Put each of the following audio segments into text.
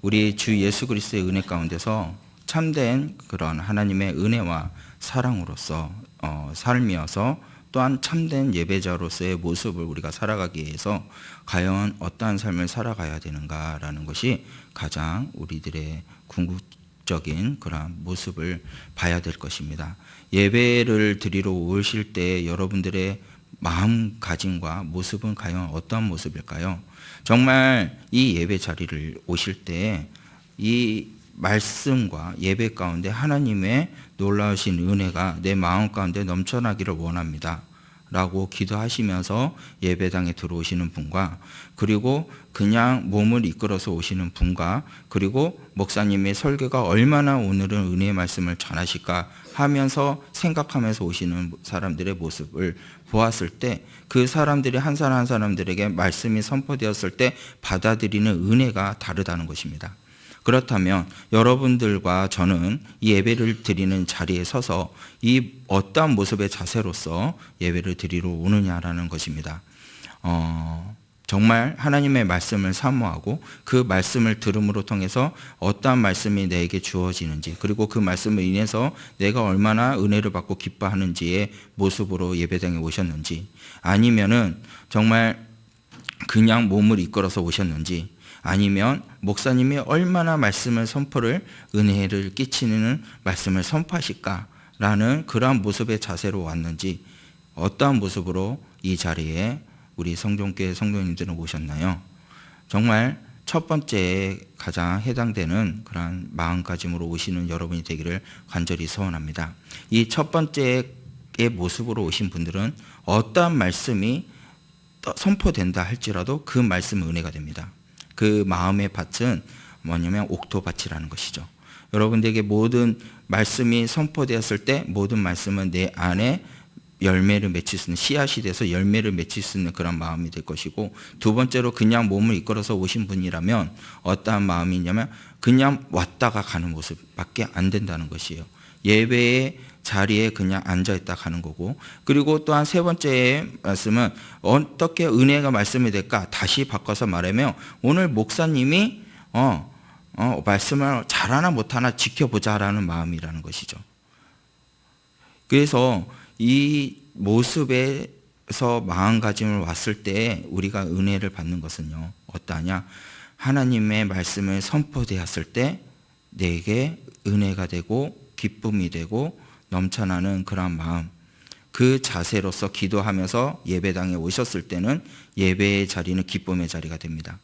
우리 주 예수 그리스도의 은혜 가운데서 참된 그런 하나님의 은혜와 사랑으로서 삶이어서 또한 참된 예배자로서의 모습을 우리가 살아가기 위해서 과연 어떠한 삶을 살아가야 되는가라는 것이 가장 우리들의 궁극적인 그런 모습을 봐야 될 것입니다. 예배를 드리러 오실 때 여러분들의 마음가짐과 모습은 과연 어떠한 모습일까요? 정말 이 예배 자리를 오실 때 이 말씀과 예배 가운데 하나님의 놀라우신 은혜가 내 마음 가운데 넘쳐나기를 원합니다 라고 기도하시면서 예배당에 들어오시는 분과, 그리고 그냥 몸을 이끌어서 오시는 분과, 그리고 목사님의 설교가 얼마나 오늘은 은혜의 말씀을 전하실까 하면서 생각하면서 오시는 사람들의 모습을 보았을 때 그 사람들이 한 사람 한 사람들에게 말씀이 선포되었을 때 받아들이는 은혜가 다르다는 것입니다. 그렇다면 여러분들과 저는 이 예배를 드리는 자리에 서서 이 어떠한 모습의 자세로서 예배를 드리러 오느냐라는 것입니다. 정말 하나님의 말씀을 사모하고 그 말씀을 들음으로 통해서 어떠한 말씀이 내게 주어지는지, 그리고 그 말씀을 인해서 내가 얼마나 은혜를 받고 기뻐하는지의 모습으로 예배당에 오셨는지, 아니면은 정말 그냥 몸을 이끌어서 오셨는지, 아니면 목사님이 얼마나 말씀을 선포를, 은혜를 끼치는 말씀을 선포하실까라는 그러한 모습의 자세로 왔는지, 어떠한 모습으로 이 자리에 우리 성종교회 성도님들은 오셨나요? 정말 첫 번째에 가장 해당되는 그런 마음가짐으로 오시는 여러분이 되기를 간절히 소원합니다. 이 첫 번째의 모습으로 오신 분들은 어떠한 말씀이 선포된다 할지라도 그 말씀은 은혜가 됩니다. 그 마음의 밭은 뭐냐면 옥토밭이라는 것이죠. 여러분들에게 모든 말씀이 선포되었을 때 모든 말씀은 내 안에 열매를 맺힐 수 있는, 씨앗이 돼서 열매를 맺힐 수 있는 그런 마음이 될 것이고, 두 번째로 그냥 몸을 이끌어서 오신 분이라면 어떠한 마음이냐면 그냥 왔다가 가는 모습밖에 안 된다는 것이에요. 예배의 자리에 그냥 앉아있다 가는 거고, 그리고 또한 세 번째 말씀은 어떻게 은혜가 말씀이 될까 다시 바꿔서 말하면 오늘 목사님이 말씀을 잘하나 못하나 지켜보자라는 마음이라는 것이죠. 그래서 이 모습에서 마음가짐을 왔을 때 우리가 은혜를 받는 것은요, 어떠하냐, 하나님의 말씀을 선포되었을 때 내게 은혜가 되고 기쁨이 되고 넘쳐나는 그런 마음, 그 자세로서 기도하면서 예배당에 오셨을 때는 예배의 자리는 기쁨의 자리가 됩니다.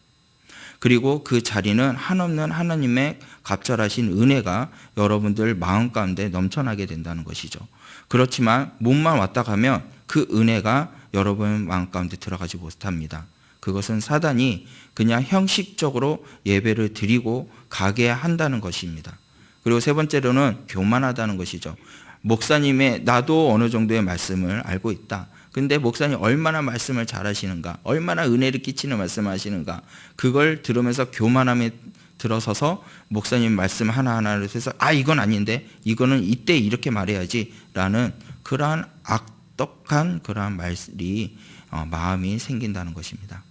그리고 그 자리는 한없는 하나님의 갑절하신 은혜가 여러분들 마음 가운데 넘쳐나게 된다는 것이죠. 그렇지만 몸만 왔다 가면 그 은혜가 여러분 마음 가운데 들어가지 못합니다. 그것은 사단이 그냥 형식적으로 예배를 드리고 가게 한다는 것입니다. 그리고 세 번째로는 교만하다는 것이죠. 목사님의 나도 어느 정도의 말씀을 알고 있다. 근데 목사님 얼마나 말씀을 잘하시는가, 얼마나 은혜를 끼치는 말씀을 하시는가, 그걸 들으면서 교만함에 들어서서 목사님 말씀 하나하나를 해서 이건 아닌데 이거는 이때 이렇게 말해야지 라는 그러한 악독한 그러한 말이 마음이 생긴다는 것입니다.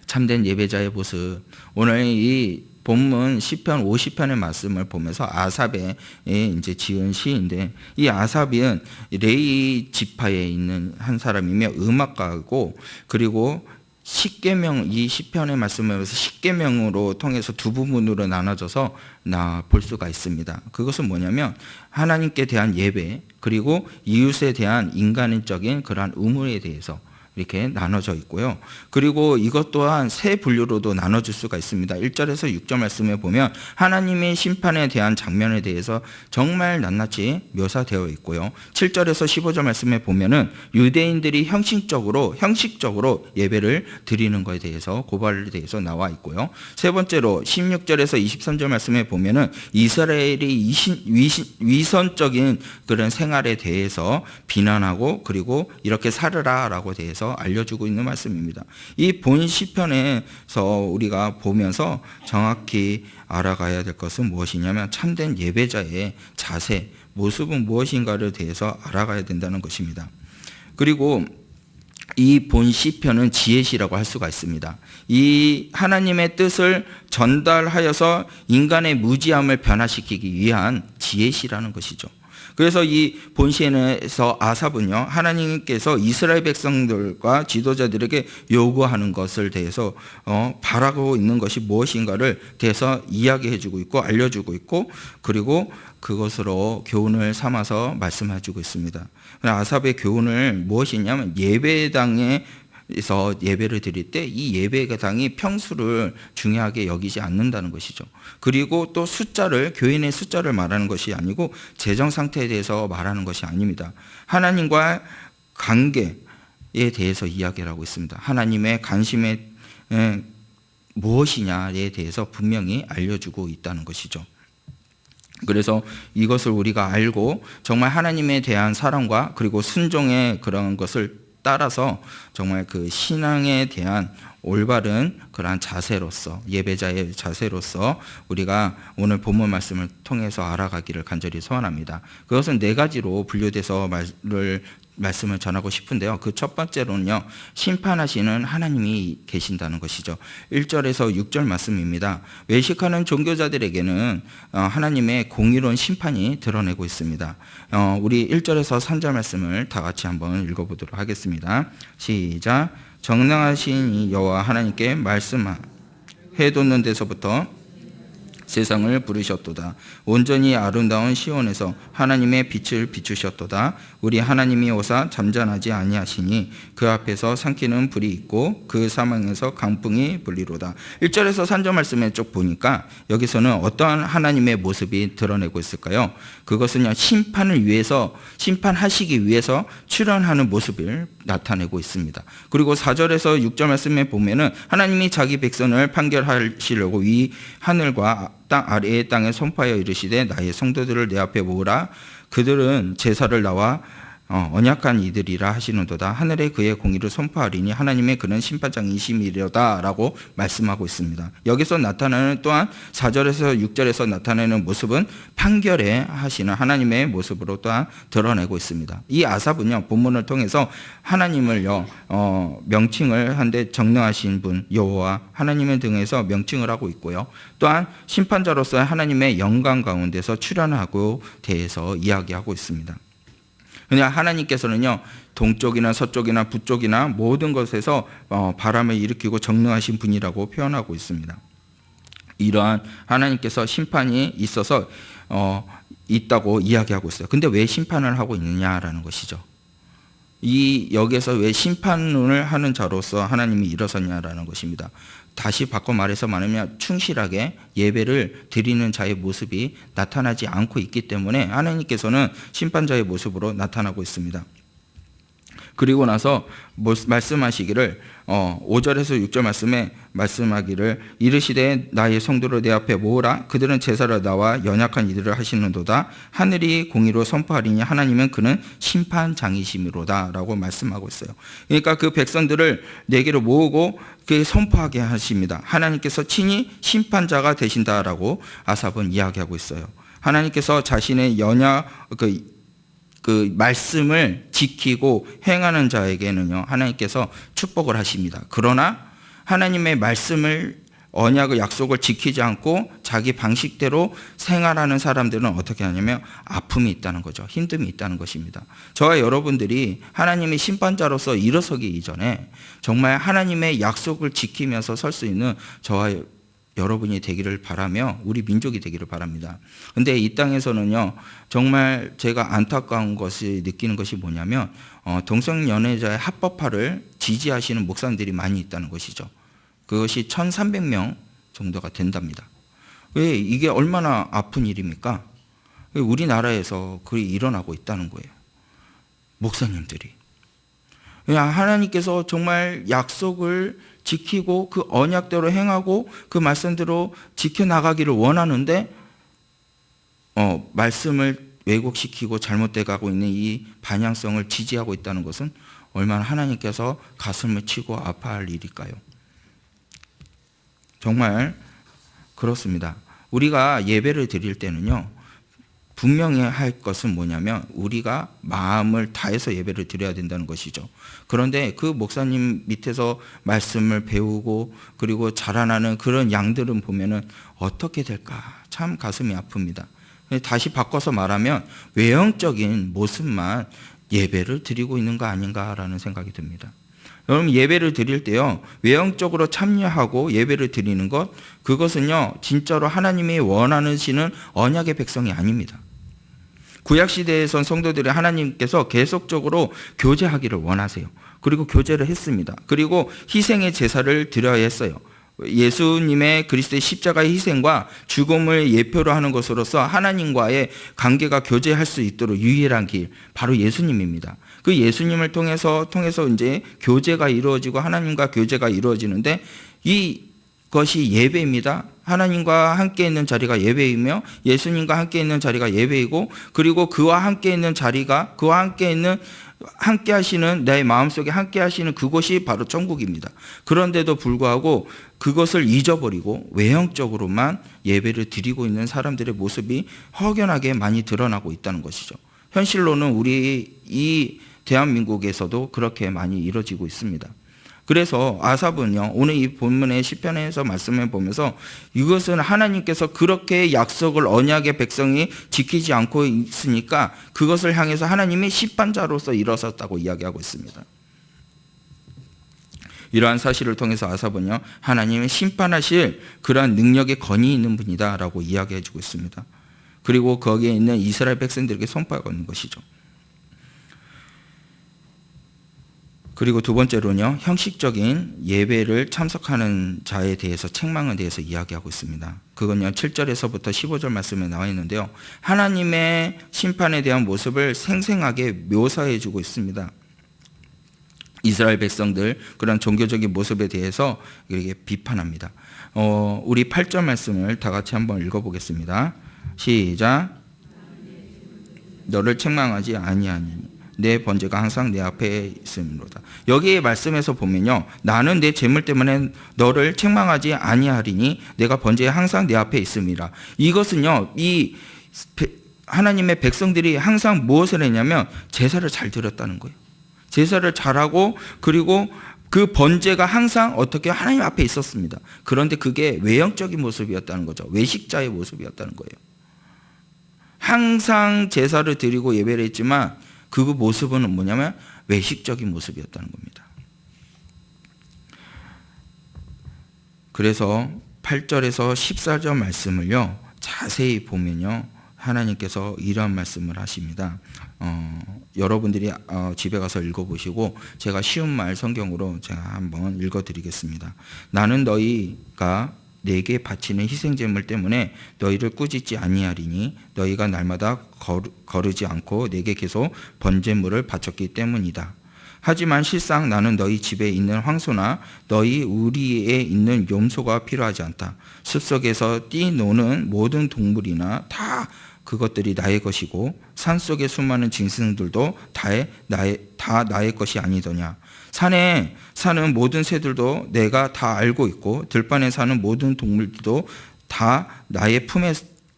참된 예배자의 모습, 오늘 이 본문 시편 50편의 말씀을 보면서 아삽에 이제 지은 시인데, 이 아삽은 레위 지파에 있는 한 사람이며 음악가고, 그리고 십계명, 이 시편의 말씀을 보면서 십계명으로 통해서 두 부분으로 나눠져서 볼 수가 있습니다. 그것은 뭐냐면 하나님께 대한 예배, 그리고 이웃에 대한 인간적인 그러한 의무에 대해서 이렇게 나눠져 있고요. 그리고 이것 또한 세 분류로도 나눠질 수가 있습니다. 1절에서 6절 말씀에 보면 하나님의 심판에 대한 장면에 대해서 정말 낱낱이 묘사되어 있고요. 7절에서 15절 말씀에 보면은 유대인들이 형식적으로 예배를 드리는 것에 대해서, 고발에 대해서 나와 있고요. 세 번째로 16절에서 23절 말씀에 보면은 이스라엘이 위선적인 그런 생활에 대해서 비난하고, 그리고 이렇게 살으라라고 대해서 알려주고 있는 말씀입니다. 이 본 시편에서 우리가 보면서 정확히 알아가야 될 것은 무엇이냐면 참된 예배자의 자세, 모습은 무엇인가를 대해서 알아가야 된다는 것입니다. 그리고 이 본 시편은 지혜시라고 할 수가 있습니다. 이 하나님의 뜻을 전달하여서 인간의 무지함을 변화시키기 위한 지혜시라는 것이죠. 그래서 이 본시에서 아삽은요, 하나님께서 이스라엘 백성들과 지도자들에게 요구하는 것을 대해서 바라고 있는 것이 무엇인가를 대해서 이야기해주고 있고 알려주고 있고, 그리고 그것으로 교훈을 삼아서 말씀해주고 있습니다. 아삽의 교훈을 무엇이냐면, 예배당에서 예배를 드릴 때 이 예배당이 평수를 중요하게 여기지 않는다는 것이죠. 그리고 또 숫자를, 교인의 숫자를 말하는 것이 아니고 재정 상태에 대해서 말하는 것이 아닙니다. 하나님과 관계에 대해서 이야기를 하고 있습니다. 하나님의 관심에 무엇이냐에 대해서 분명히 알려주고 있다는 것이죠. 그래서 이것을 우리가 알고 정말 하나님에 대한 사랑과 그리고 순종의 그런 것을 따라서 정말 그 신앙에 대한 올바른 그러한 자세로서, 예배자의 자세로서 우리가 오늘 본문 말씀을 통해서 알아가기를 간절히 소원합니다. 그것은 4가지로 분류돼서 말씀을 전하고 싶은데요. 그 첫 번째로는요, 심판하시는 하나님이 계신다는 것이죠. 1절에서 6절 말씀입니다. 외식하는 종교자들에게는 하나님의 공의로운 심판이 드러내고 있습니다. 우리 1절에서 3절 말씀을 다 같이 한번 읽어보도록 하겠습니다. 시작. 정당하신 이 여호와 하나님께 말씀하 해돋는 데서부터 세상을 부르셨도다. 온전히 아름다운 시온에서 하나님의 빛을 비추셨도다. 우리 하나님이 오사 잠잠하지 아니하시니 그 앞에서 삼키는 불이 있고 그 사망에서 강풍이 불리로다. 1절에서 3절 말씀에 쭉 보니까 여기서는 어떠한 하나님의 모습이 드러내고 있을까요? 그것은요, 심판을 위해서, 심판하시기 위해서 출현하는 모습을 나타내고 있습니다. 그리고 4절에서 6절 말씀에 보면은 하나님이 자기 백성을 판결하시려고 위 하늘과 땅 아래의 땅에 선포하여 이르시되 나의 성도들을 내 앞에 모으라. 그들은 제사를 나와 언약한 이들이라 하시는도다. 하늘에 그의 공의를 선포하리니 하나님의 그는 심판장이심이려다 라고 말씀하고 있습니다. 여기서 나타나는 또한 4절에서 6절에서 나타내는 모습은 판결에 하시는 하나님의 모습으로 또한 드러내고 있습니다. 이 아삽은요, 본문을 통해서 하나님을요 명칭을 한데 정능하신 분 여호와 하나님의 등에서 명칭을 하고 있고요, 또한 심판자로서의 하나님의 영광 가운데서 출현하고 대해서 이야기하고 있습니다. 그냥 하나님께서는요, 동쪽이나 서쪽이나 북쪽이나 모든 것에서 바람을 일으키고 정능하신 분이라고 표현하고 있습니다. 이러한 하나님께서 심판이 있어서 있다고 이야기하고 있어요. 근데 왜 심판을 하고 있느냐라는 것이죠. 여기에서 왜 심판을 하는 자로서 하나님이 일어섰냐라는 것입니다. 다시 바꿔 말해서 말하면 충실하게 예배를 드리는 자의 모습이 나타나지 않고 있기 때문에 하나님께서는 심판자의 모습으로 나타나고 있습니다. 그리고 나서 말씀하시기를 5절에서 6절 말씀에 말씀하기를 이르시되 나의 성도를 내 앞에 모으라. 그들은 제사를 나와 연약한 이들을 하시는도다. 하늘이 공의로 선포하리니 하나님은 그는 심판장이심이로다 라고 말씀하고 있어요. 그러니까 그 백성들을 내게로 모으고 그게 선포하게 하십니다. 하나님께서 친히 심판자가 되신다라고 아삽은 이야기하고 있어요. 하나님께서 자신의 그 말씀을 지키고 행하는 자에게는요, 하나님께서 축복을 하십니다. 그러나 하나님의 말씀을, 언약의 약속을 지키지 않고 자기 방식대로 생활하는 사람들은 어떻게 하냐면 아픔이 있다는 거죠. 힘듦이 있다는 것입니다. 저와 여러분들이 하나님의 심판자로서 일어서기 이전에 정말 하나님의 약속을 지키면서 설 수 있는 저와 여러분이 되기를 바라며 우리 민족이 되기를 바랍니다. 근데 이 땅에서는요, 정말 제가 안타까운 것이 느끼는 것이 뭐냐면 동성연애자의 합법화를 지지하시는 목사님들이 많이 있다는 것이죠. 그것이 1,300명 정도가 된답니다. 왜 이게 얼마나 아픈 일입니까? 우리나라에서 그게 일어나고 있다는 거예요. 목사님들이. 하나님께서 정말 약속을 지키고 그 언약대로 행하고 그 말씀대로 지켜나가기를 원하는데 말씀을 왜곡시키고 잘못돼 가고 있는 이 반향성을 지지하고 있다는 것은 얼마나 하나님께서 가슴을 치고 아파할 일일까요? 정말 그렇습니다. 우리가 예배를 드릴 때는요, 분명히 할 것은 뭐냐면 우리가 마음을 다해서 예배를 드려야 된다는 것이죠. 그런데 그 목사님 밑에서 말씀을 배우고 그리고 자라나는 그런 양들은 보면은 어떻게 될까 참 가슴이 아픕니다. 다시 바꿔서 말하면 외형적인 모습만 예배를 드리고 있는 거 아닌가라는 생각이 듭니다. 여러분, 예배를 드릴 때요, 외형적으로 참여하고 예배를 드리는 것, 그것은요 진짜로 하나님이 원하시는 언약의 백성이 아닙니다. 구약시대에선 성도들이 하나님께서 계속적으로 교제하기를 원하세요. 그리고 교제를 했습니다. 그리고 희생의 제사를 드려야 했어요. 예수님의 그리스도의 십자가의 희생과 죽음을 예표로 하는 것으로서 하나님과의 관계가 교제할 수 있도록 유일한 길, 바로 예수님입니다. 그 예수님을 통해서 이제 교제가 이루어지고 하나님과 교제가 이루어지는데, 이것이 예배입니다. 하나님과 함께 있는 자리가 예배이며 예수님과 함께 있는 자리가 예배이고, 그리고 그와 함께 있는 자리가, 그와 함께 하시는, 내 마음속에 함께 하시는 그곳이 바로 천국입니다. 그런데도 불구하고 그것을 잊어버리고 외형적으로만 예배를 드리고 있는 사람들의 모습이 확연하게 많이 드러나고 있다는 것이죠. 현실로는 우리 이 대한민국에서도 그렇게 많이 이루어지고 있습니다. 그래서 아삽은요, 오늘 이 본문의 시편에서 말씀해 보면서 이것은 하나님께서 그렇게 약속을 언약의 백성이 지키지 않고 있으니까 그것을 향해서 하나님이 심판자로서 일어섰다고 이야기하고 있습니다. 이러한 사실을 통해서 아삽은요, 하나님이 심판하실 그러한 능력의 권위 있는 분이다 라고 이야기해 주고 있습니다. 그리고 거기에 있는 이스라엘 백성들에게 선포하고 있는 것이죠. 그리고 두 번째로는요, 형식적인 예배를 참석하는 자에 대해서, 책망에 대해서 이야기하고 있습니다. 그건요 7절에서부터 15절 말씀에 나와 있는데요, 하나님의 심판에 대한 모습을 생생하게 묘사해 주고 있습니다. 이스라엘 백성들 그런 종교적인 모습에 대해서 이렇게 비판합니다. 우리 8절 말씀을 다 같이 한번 읽어보겠습니다. 시작. 너를 책망하지 아니하니 내 번제가 항상 내 앞에 있음이로다. 여기에 말씀에서 보면요, 나는 내 재물 때문에 너를 책망하지 아니하리니 내가 번제에 항상 내 앞에 있음이라. 이것은요, 이 하나님의 백성들이 항상 무엇을 했냐면 제사를 잘 드렸다는 거예요. 제사를 잘하고, 그리고 그 번제가 항상 어떻게 하나님 앞에 있었습니다. 그런데 그게 외형적인 모습이었다는 거죠. 외식자의 모습이었다는 거예요. 항상 제사를 드리고 예배를 했지만 그 모습은 뭐냐면 외식적인 모습이었다는 겁니다. 그래서 8절에서 14절 말씀을요 자세히 보면요, 하나님께서 이러한 말씀을 하십니다. 여러분들이 집에 가서 읽어보시고, 제가 쉬운 말 성경으로 제가 한번 읽어드리겠습니다. 나는 너희가 내게 바치는 희생제물 때문에 너희를 꾸짖지 아니하리니 너희가 날마다 거르지 않고 내게 계속 번제물을 바쳤기 때문이다. 하지만 실상 나는 너희 집에 있는 황소나 너희 우리에 있는 염소가 필요하지 않다. 숲속에서 뛰노는 모든 동물이나 다 그것들이 나의 것이고 산속의 수많은 짐승들도 다 나의 것이 아니더냐. 산에 사는 모든 새들도 내가 다 알고 있고 들판에 사는 모든 동물들도 다 나의 품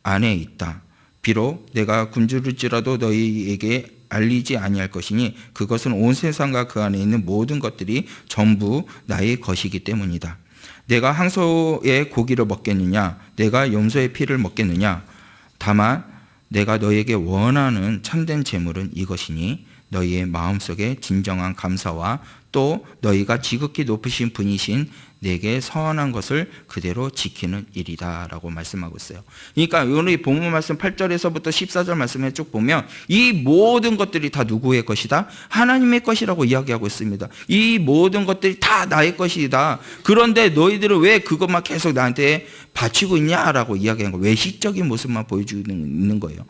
안에 있다. 비록 내가 굶주릴지라도 너희에게 알리지 아니할 것이니 그것은 온 세상과 그 안에 있는 모든 것들이 전부 나의 것이기 때문이다. 내가 황소의 고기를 먹겠느냐, 내가 염소의 피를 먹겠느냐. 다만 내가 너희에게 원하는 참된 제물은 이것이니 너희의 마음속에 진정한 감사와 또 너희가 지극히 높으신 분이신 내게 선한 것을 그대로 지키는 일이다 라고 말씀하고 있어요. 그러니까 오늘 본문 말씀 8절에서부터 14절 말씀에 쭉 보면 이 모든 것들이 다 누구의 것이다? 하나님의 것이라고 이야기하고 있습니다. 이 모든 것들이 다 나의 것이다. 그런데 너희들은 왜 그것만 계속 나한테 바치고 있냐라고 이야기하는 거예요. 외식적인 모습만 보여주고 있는 거예요.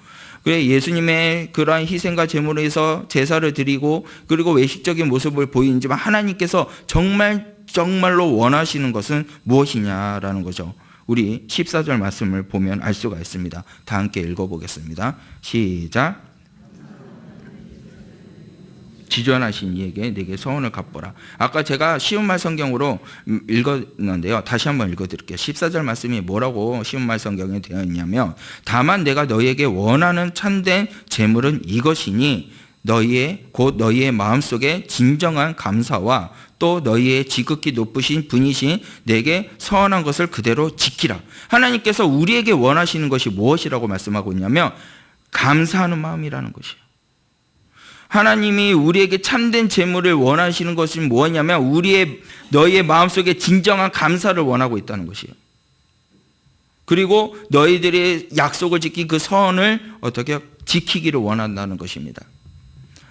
그래, 예수님의 그러한 희생과 제물에서 제사를 드리고 그리고 외식적인 모습을 보이지만 하나님께서 정말로 원하시는 것은 무엇이냐라는 거죠. 우리 14절 말씀을 보면 알 수가 있습니다. 다 함께 읽어보겠습니다. 시작. 지존하신 이에게 내게 서원을 갚보라. 아까 제가 쉬운 말 성경으로 읽었는데요. 다시 한번 읽어드릴게요. 14절 말씀이 뭐라고 쉬운 말 성경에 되어 있냐면, 다만 내가 너희에게 원하는 참된 재물은 이것이니 곧 너희의 마음속에 진정한 감사와 또 너희의 지극히 높으신 분이신 내게 서원한 것을 그대로 지키라. 하나님께서 우리에게 원하시는 것이 무엇이라고 말씀하고 있냐면 감사하는 마음이라는 것이에요. 하나님이 우리에게 참된 재물을 원하시는 것이 뭐냐면 너희의 마음속에 진정한 감사를 원하고 있다는 것이에요. 그리고 너희들의 약속을 지킨 그 서원을 어떻게 지키기를 원한다는 것입니다.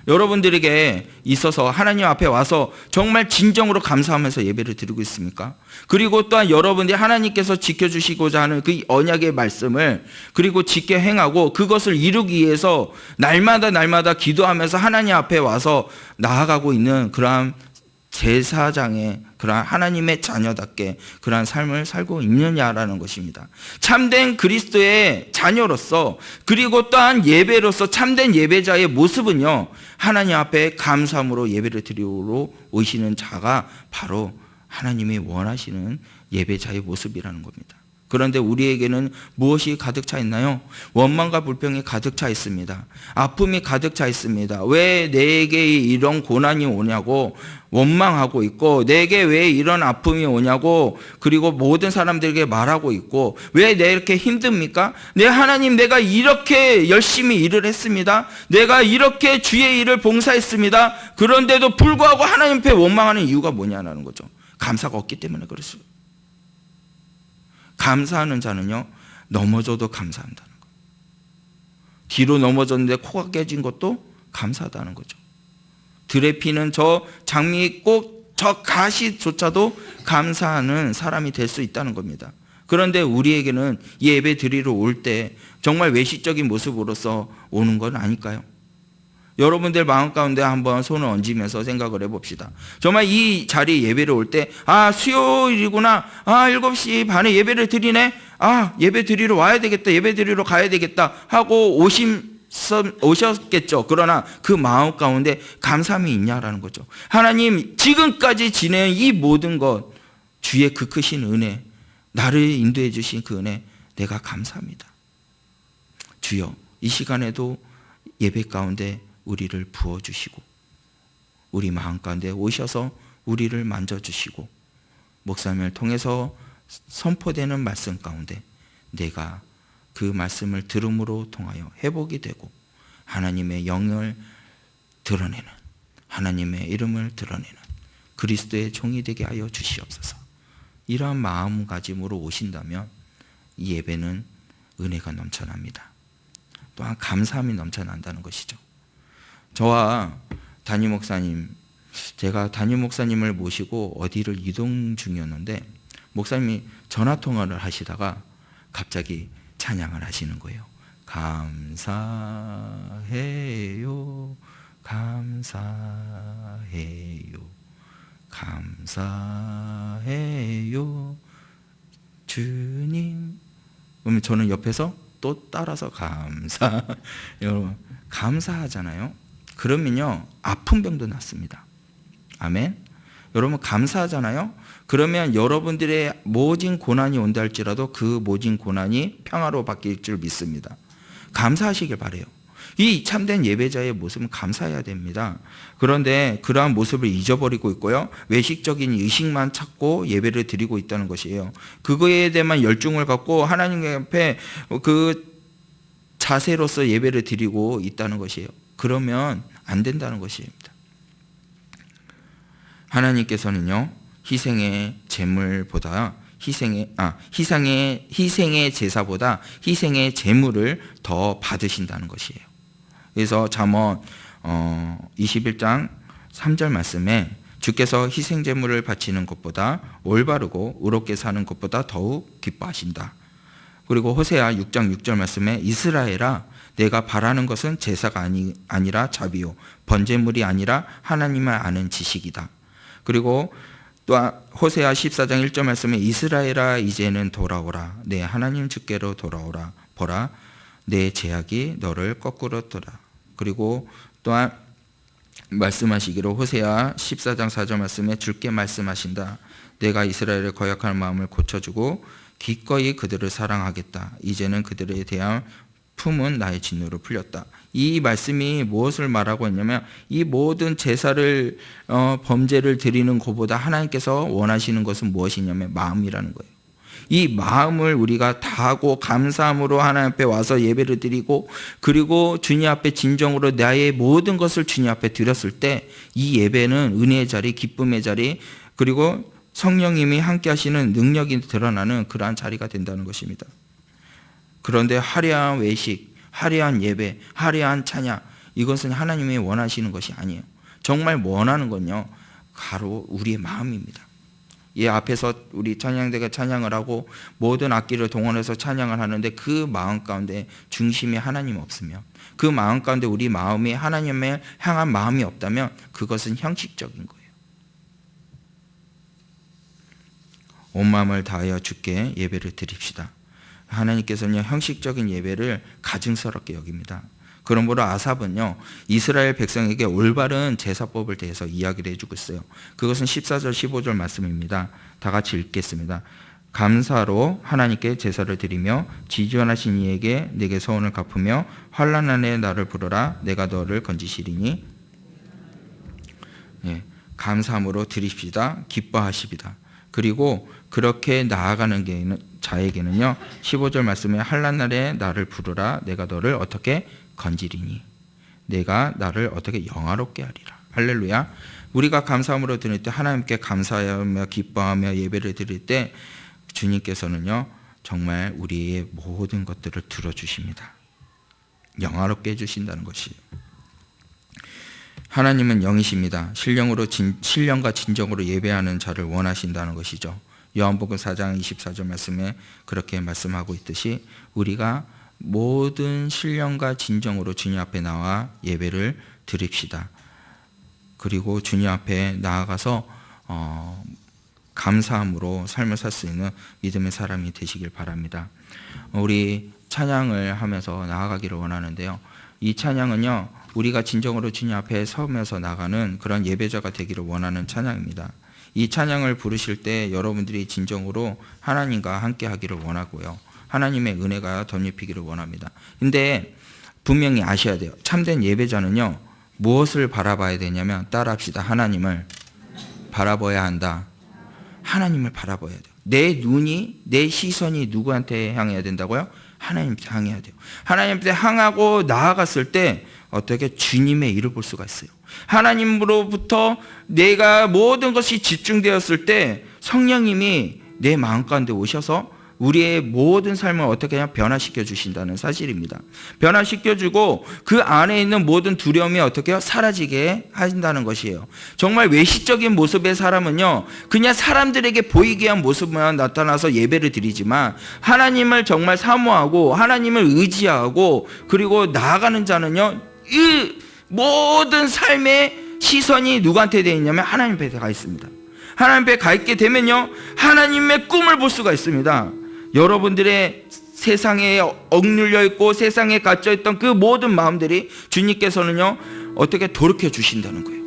여러분들에게 있어서 하나님 앞에 와서 정말 진정으로 감사하면서 예배를 드리고 있습니까? 그리고 또한 여러분들이 하나님께서 지켜주시고자 하는 그 언약의 말씀을 그리고 지켜 행하고 그것을 이루기 위해서 날마다 기도하면서 하나님 앞에 와서 나아가고 있는 그러한 제사장의 그러한 하나님의 자녀답게 그러한 삶을 살고 있느냐라는 것입니다. 참된 그리스도의 자녀로서 그리고 또한 예배로서 참된 예배자의 모습은요, 하나님 앞에 감사함으로 예배를 드리러 오시는 자가 바로 하나님이 원하시는 예배자의 모습이라는 겁니다. 그런데 우리에게는 무엇이 가득 차 있나요? 원망과 불평이 가득 차 있습니다. 아픔이 가득 차 있습니다. 왜 내게 이런 고난이 오냐고 원망하고 있고, 내게 왜 이런 아픔이 오냐고 그리고 모든 사람들에게 말하고 있고, 왜 내 이렇게 힘듭니까? 하나님, 내가 이렇게 열심히 일을 했습니다. 내가 이렇게 주의 일을 봉사했습니다. 그런데도 불구하고 하나님 앞에 원망하는 이유가 뭐냐는 거죠. 감사가 없기 때문에 그렇습니다. 감사하는 자는요, 넘어져도 감사한다는 거예요. 뒤로 넘어졌는데 코가 깨진 것도 감사하다는 거죠. 들에 피는 저 장미 꼭 저 가시조차도 감사하는 사람이 될 수 있다는 겁니다. 그런데 우리에게는 예배 드리러 올 때 정말 외식적인 모습으로서 오는 건 아닐까요? 여러분들 마음 가운데 한번 손을 얹으면서 생각을 해봅시다. 정말 이 자리에 예배를 올 때, 수요일이구나. 7시 반에 예배를 드리네. 예배 드리러 와야 되겠다. 예배 드리러 가야 되겠다. 하고 오셨겠죠. 그러나 그 마음 가운데 감사함이 있냐라는 거죠. 하나님, 지금까지 지낸 이 모든 것, 주의 그 크신 은혜, 나를 인도해 주신 그 은혜, 내가 감사합니다. 주여, 이 시간에도 예배 가운데 우리를 부어주시고 우리 마음 가운데 오셔서 우리를 만져주시고 목사님을 통해서 선포되는 말씀 가운데 내가 그 말씀을 들음으로 통하여 회복이 되고 하나님의 영을 드러내는, 하나님의 이름을 드러내는 그리스도의 종이 되게 하여 주시옵소서. 이러한 마음가짐으로 오신다면 이 예배는 은혜가 넘쳐납니다. 또한 감사함이 넘쳐난다는 것이죠. 저와 담임 목사님, 제가 담임 목사님을 모시고 어디를 이동 중이었는데 목사님이 전화통화를 하시다가 갑자기 찬양을 하시는 거예요. 감사해요, 감사해요, 감사해요, 주님. 그러면 저는 옆에서 또 따라서 여러분, 감사하잖아요. 그러면요, 아픈 병도 낫습니다. 아멘. 여러분, 감사하잖아요. 그러면 여러분들의 모진 고난이 온다 할지라도 그 모진 고난이 평화로 바뀔 줄 믿습니다. 감사하시길 바라요. 이 참된 예배자의 모습은 감사해야 됩니다. 그런데 그러한 모습을 잊어버리고 있고요, 외식적인 의식만 찾고 예배를 드리고 있다는 것이에요. 그거에 대한 열중을 갖고 하나님 앞에 그 자세로서 예배를 드리고 있다는 것이에요. 그러면 안 된다는 것입니다. 하나님께서는요, 희생의 제물보다 희생의 제사보다 희생의 제물을 더 받으신다는 것이에요. 그래서 잠언 21장 3절 말씀에 주께서 희생 제물을 바치는 것보다 올바르고 의롭게 사는 것보다 더욱 기뻐하신다. 그리고 호세아 6장 6절 말씀에 이스라엘아, 내가 바라는 것은 제사가 아니라 자비요 번제물이 아니라 하나님을 아는 지식이다. 그리고 또 호세아 14장 1절 말씀에 이스라엘아, 이제는 돌아오라. 내 하나님 주께로 돌아오라. 보라, 내 제약이 너를 거꾸로 돌아. 그리고 또한 말씀하시기로 호세아 14장 4절 말씀에 주께 말씀하신다. 내가 이스라엘의 거역하는 마음을 고쳐주고 기꺼이 그들을 사랑하겠다. 이제는 그들에 대한 품은 나의 진노로 풀렸다. 이 말씀이 무엇을 말하고 있냐면 이 모든 제사를 범죄를 드리는 것보다 하나님께서 원하시는 것은 무엇이냐면 마음이라는 거예요. 이 마음을 우리가 다하고 감사함으로 하나님 앞에 와서 예배를 드리고 그리고 주님 앞에 진정으로 나의 모든 것을 주님 앞에 드렸을 때 이 예배는 은혜의 자리, 기쁨의 자리, 그리고 성령님이 함께 하시는 능력이 드러나는 그러한 자리가 된다는 것입니다. 그런데 화려한 외식, 화려한 예배, 화려한 찬양, 이것은 하나님이 원하시는 것이 아니에요. 정말 원하는 건요, 바로 우리의 마음입니다. 이 앞에서 우리 찬양대가 찬양을 하고 모든 악기를 동원해서 찬양을 하는데 그 마음 가운데 중심에 하나님 없으면, 그 마음 가운데 우리 마음이 하나님을 향한 마음이 없다면 그것은 형식적인 거예요. 온 마음을 다하여 주께 예배를 드립시다. 하나님께서는 형식적인 예배를 가증스럽게 여깁니다. 그러므로 아삽은요, 이스라엘 백성에게 올바른 제사법을 대해서 이야기를 해주고 있어요. 그것은 14절 15절 말씀입니다. 다 같이 읽겠습니다. 감사로 하나님께 제사를 드리며 지존하신 이에게 내게 서원을 갚으며 환난 안에 나를 부르라. 내가 너를 건지시리니. 감사함으로 드립시다. 기뻐하십니다. 그리고 그렇게 나아가는 자에게는요, 15절 말씀에 환난 날에 나를 부르라. 내가 너를 어떻게 건지리니. 내가 나를 어떻게 영화롭게 하리라. 할렐루야. 우리가 감사함으로 드릴 때, 하나님께 감사하며 기뻐하며 예배를 드릴 때 주님께서는요, 정말 우리의 모든 것들을 들어주십니다. 영화롭게 해주신다는 것이에요. 하나님은 영이십니다. 신령과 진정으로 예배하는 자를 원하신다는 것이죠. 요한복음 4장 24절 말씀에 그렇게 말씀하고 있듯이 우리가 모든 신령과 진정으로 주님 앞에 나와 예배를 드립시다. 그리고 주님 앞에 나아가서 감사함으로 삶을 살 수 있는 믿음의 사람이 되시길 바랍니다. 우리 찬양을 하면서 나아가기를 원하는데요, 이 찬양은요, 우리가 진정으로 주님 앞에 서면서 나가는 그런 예배자가 되기를 원하는 찬양입니다. 이 찬양을 부르실 때 여러분들이 진정으로 하나님과 함께 하기를 원하고요, 하나님의 은혜가 덧입히기를 원합니다. 근데 분명히 아셔야 돼요. 참된 예배자는요, 무엇을 바라봐야 되냐면, 따라합시다. 하나님을 바라봐야 한다. 하나님을 바라봐야 돼요. 내 눈이, 내 시선이 누구한테 향해야 된다고요? 하나님께 향해야 돼요. 하나님께 향하고 나아갔을 때 어떻게 주님의 일을 볼 수가 있어요. 하나님으로부터 내가 모든 것이 집중되었을 때 성령님이 내 마음 가운데 오셔서 우리의 모든 삶을 어떻게 하냐, 변화시켜 주신다는 사실입니다. 변화시켜 주고 그 안에 있는 모든 두려움이 어떻게 해요? 사라지게 하신다는 것이에요. 정말 외식적인 모습의 사람은요, 그냥 사람들에게 보이게 위한 모습만 나타나서 예배를 드리지만 하나님을 정말 사모하고 하나님을 의지하고 그리고 나아가는 자는요, 이 모든 삶의 시선이 누구한테 되어 있냐면 하나님 앞에 가 있습니다. 하나님 앞에 가 있게 되면요, 하나님의 꿈을 볼 수가 있습니다. 여러분들의 세상에 억눌려 있고 세상에 갇혀 있던 그 모든 마음들이 주님께서는요, 어떻게 돌이켜 주신다는 거예요.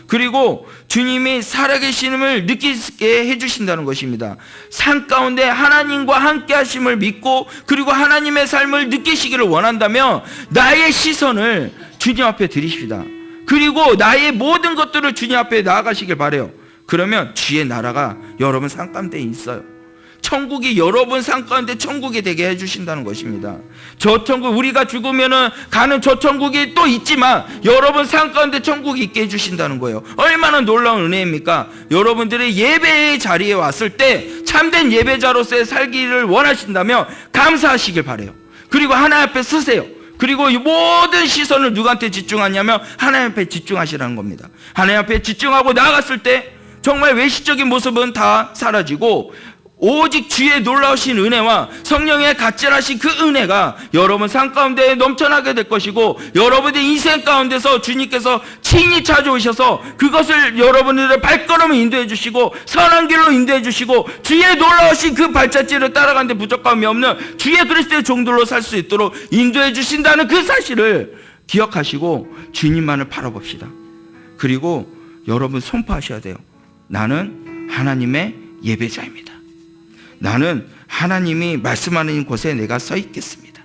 그리고 주님이 살아계심을 느끼게 해주신다는 것입니다. 삶 가운데 하나님과 함께 하심을 믿고 그리고 하나님의 삶을 느끼시기를 원한다면 나의 시선을 주님 앞에 드리십시다. 그리고 나의 모든 것들을 주님 앞에 나아가시길 바라요. 그러면 주의 나라가 여러분 삶 가운데 있어요. 천국이 여러분 삶 가운데 천국이 되게 해주신다는 것입니다. 저 천국, 우리가 죽으면 가는 저 천국이 또 있지만 여러분 삶 가운데 천국이 있게 해주신다는 거예요. 얼마나 놀라운 은혜입니까? 여러분들의 예배의 자리에 왔을 때 참된 예배자로서의 살기를 원하신다면 감사하시길 바라요. 그리고 하나님 앞에 서세요. 그리고 이 모든 시선을 누구한테 집중하냐면 하나님 앞에 집중하시라는 겁니다. 하나님 앞에 집중하고 나아갔을 때 정말 외식적인 모습은 다 사라지고 오직 주의 놀라우신 은혜와 성령의 갑질하신 그 은혜가 여러분 삶 가운데 넘쳐나게 될 것이고, 여러분의 인생 가운데서 주님께서 친히 찾아오셔서 그것을 여러분들의 발걸음을 인도해 주시고 선한 길로 인도해 주시고 주의 놀라우신 그 발자취를 따라가는 데 부족함이 없는 주의 그리스도의 종들로 살 수 있도록 인도해 주신다는 그 사실을 기억하시고 주님만을 바라봅시다. 그리고 여러분 선포하셔야 돼요. 나는 하나님의 예배자입니다. 나는 하나님이 말씀하는 곳에 내가 서 있겠습니다.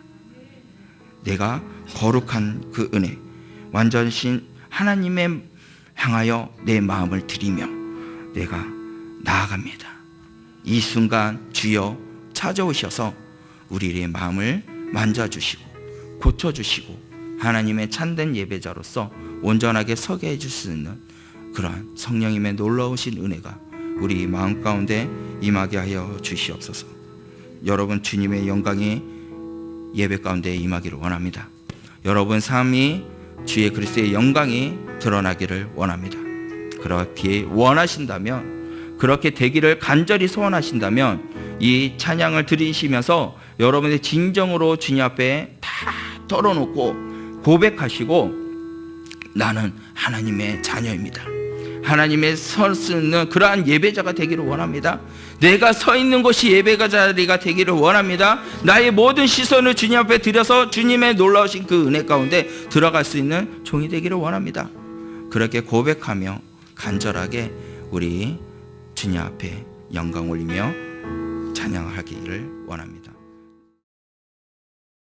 내가 거룩한 그 은혜, 완전신 하나님의 향하여 내 마음을 드리며 내가 나아갑니다. 이 순간 주여 찾아오셔서 우리의 마음을 만져주시고 고쳐주시고 하나님의 참된 예배자로서 온전하게 서게 해줄 수 있는 그러한 성령님의 놀라우신 은혜가 우리 마음 가운데 임하게 하여 주시옵소서. 여러분 주님의 영광이 예배 가운데 임하기를 원합니다. 여러분 삶이 주의 그리스도의 영광이 드러나기를 원합니다. 그렇게 원하신다면, 그렇게 되기를 간절히 소원하신다면 이 찬양을 들으시면서 여러분의 진정으로 주님 앞에 다 털어놓고 고백하시고 나는 하나님의 자녀입니다. 하나님의 설 수 있는 그러한 예배자가 되기를 원합니다. 내가 서 있는 곳이 예배가 자리가 되기를 원합니다. 나의 모든 시선을 주님 앞에 들여서 주님의 놀라우신 그 은혜 가운데 들어갈 수 있는 종이 되기를 원합니다. 그렇게 고백하며 간절하게 우리 주님 앞에 영광 올리며 찬양하기를 원합니다.